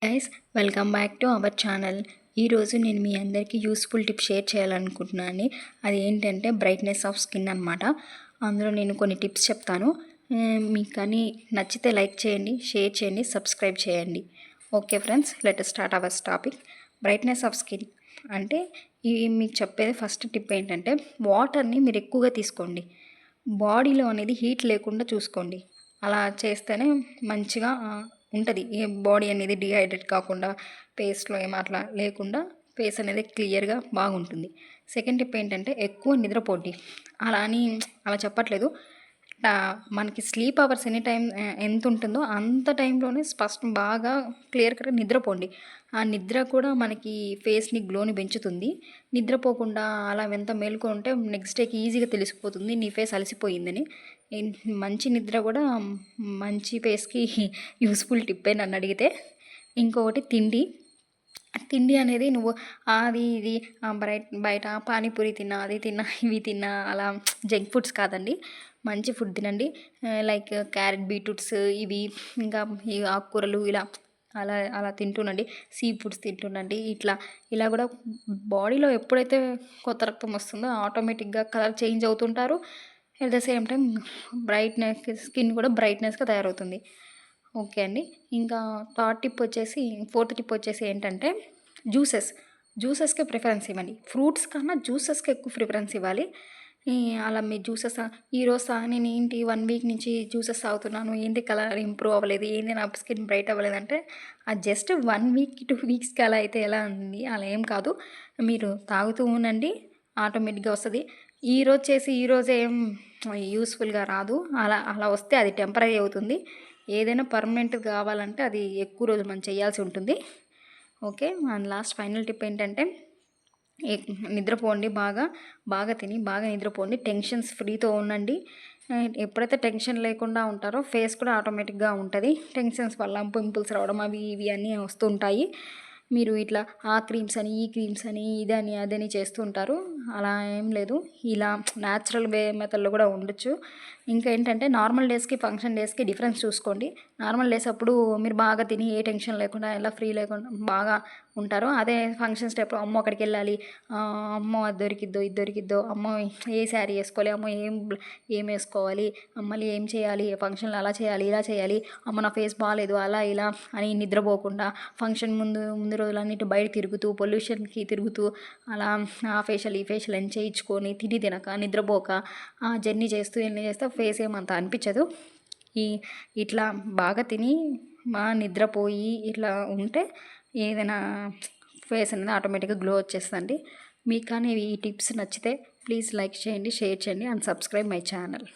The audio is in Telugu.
Guys, welcome back to our channel. ఈరోజు నేను మీ అందరికీ యూస్ఫుల్ టిప్ షేర్ చేయాలనుకుంటున్నాను. అది ఏంటంటే బ్రైట్నెస్ ఆఫ్ స్కిన్ అనమాట. అందులో నేను కొన్ని టిప్స్ చెప్తాను. మీకు కానీ నచ్చితే లైక్ చేయండి, షేర్ చేయండి, సబ్స్క్రైబ్ చేయండి. Okay friends, let start our topic. Brightness of skin అంటే మీకు చెప్పేది ఫస్ట్ టిప్ ఏంటంటే వాటర్ని మీరు ఎక్కువగా తీసుకోండి. బాడీలో అనేది హీట్ లేకుండా చూసుకోండి. అలా చేస్తేనే మంచిగా ఉంటుంది. ఏ బాడీ అనేది డిహైడ్రేట్ కాకుండా ఫేస్లో ఏం అట్లా లేకుండా ఫేస్ అనేది క్లియర్గా బాగుంటుంది. సెకండ్ టిప్ ఏంటంటే ఎక్కువ నిద్రపోండి. అలా అని అలా చెప్పట్లేదు. మనకి స్లీప్ అవర్స్ ఎనీ టైం ఎంత ఉంటుందో అంత టైంలోనే ఫస్ట్ బాగా క్లియర్గా నిద్రపోండి. ఆ నిద్ర కూడా మనకి ఫేస్ని గ్లోని పెంచుతుంది. నిద్రపోకుండా అలా ఎంత మేలుకో ఉంటే నెక్స్ట్ డేకి ఈజీగా తెలిసిపోతుంది నీ ఫేస్ అలసిపోయిందని. మంచి నిద్ర కూడా మంచి ఫేస్కి యూస్ఫుల్ టిప్పే నన్ను అడిగితే. ఇంకొకటి తిండి అనేది నువ్వు అది ఇది బయట పానీపూరి తిన్నా, అది తిన్నా, ఇవి తిన్నా అలా జంక్ ఫుడ్స్ కాదండి. మంచి ఫుడ్ తినండి. లైక్ క్యారెట్, బీట్రూట్స్ ఇవి ఇంకా ఈ ఆకుకూరలు ఇలా అలా అలా తింటుండండి. Sea foods తింటుండండి. ఇలా కూడా బాడీలో ఎప్పుడైతే కొత్త రక్తం వస్తుందో ఆటోమేటిక్గా కలర్ చేంజ్ అవుతుంటారు. At the same time skin కూడా బ్రైట్నెస్గా తయారవుతుంది. ఓకే అండి. ఇంకా ఫోర్త్ టిప్ వచ్చేసి ఏంటంటే జ్యూసెస్కి ప్రిఫరెన్స్ ఇవ్వండి. ఫ్రూట్స్ కన్నా జ్యూసెస్కి ఎక్కువ ప్రిఫరెన్స్ ఇవ్వాలి. అలా మీ జ్యూసెస్ ఈరోజు నేను ఏంటి 1 వీక్ నుంచి జ్యూసెస్ తాగుతున్నాను, ఏంటి కలర్ ఇంప్రూవ్ అవ్వలేదు, ఏంటి నా స్కిన్ బ్రైట్ అవ్వలేదంటే అది జస్ట్ 1 వీక్ 2 వీక్స్కి అలా అయితే ఎలా ఉంది, అలా ఏం కాదు. మీరు తాగుతూ ఉండండి, ఆటోమేటిక్గా వస్తుంది. ఈరోజే ఏం యూస్ఫుల్గా రాదు. అలా వస్తే అది టెంపరీ అవుతుంది. ఏదైనా పర్మనెంట్ కావాలంటే అది ఎక్కువ రోజులు మనం చేయాల్సి ఉంటుంది. Okay. And last final tip ఏంటంటే నిద్రపోండి. బాగా తిని బాగా నిద్రపోండి. టెన్షన్స్ ఫ్రీతో ఉండండి. ఎప్పుడైతే టెన్షన్ లేకుండా ఉంటారో ఫేస్ కూడా ఆటోమేటిక్గా ఉంటుంది. టెన్షన్స్ వల్ల పింపుల్స్ రావడం అవి ఇవి అన్నీ వస్తూ ఉంటాయి. మీరు ఇట్లా ఆ క్రీమ్స్ అని, ఈ క్రీమ్స్ అని, ఇదని అదని చేస్తూ ఉంటారు. అలా ఏం లేదు. ఇలా న్యాచురల్ మెథడ్లో కూడా ఉండొచ్చు. ఇంకా ఏంటంటే నార్మల్ డేస్కి, ఫంక్షన్ డేస్కి డిఫరెన్స్ చూసుకోండి. నార్మల్ డేస్ అప్పుడు మీరు బాగా తిని ఏ టెన్షన్ లేకుండా ఎలా ఫ్రీ లేకుండా బాగా ఉంటారు. అదే ఫంక్షన్స్ టైప్లో అమ్మో అక్కడికి వెళ్ళాలి, అమ్మో అది దొరికిద్దో ఇది దొరికిద్దో, అమ్మో ఏ శారీ వేసుకోవాలి, అమ్మో ఏం వేసుకోవాలి, మళ్ళీ ఏం చేయాలి, ఫంక్షన్లో అలా చేయాలి ఇలా చేయాలి, అమ్మ నా ఫేస్ బాగాలేదు అలా ఇలా అని నిద్రపోకుండా ఫంక్షన్ ముందు రోజులన్నిటి బయట తిరుగుతూ పొల్యూషన్కి తిరుగుతూ అలా ఆ ఫేషియల్ ఈ ఫేషియల్ అని చేయించుకొని తినక నిద్రపోక జర్నీ చేస్తూ ఫేస్ ఏమంత అనిపించదు. ఇట్లా బాగా తిని నిద్రపోయి ఇట్లా ఉంటే ఏదైనా ఫేస్ అనేది ఆటోమేటిక్గా గ్లో వచ్చేస్తుంది. మీకు కానీ ఈ టిప్స్ నచ్చితే ప్లీజ్ లైక్ చేయండి, షేర్ చేయండి అండ్ సబ్స్క్రైబ్ మై ఛానల్.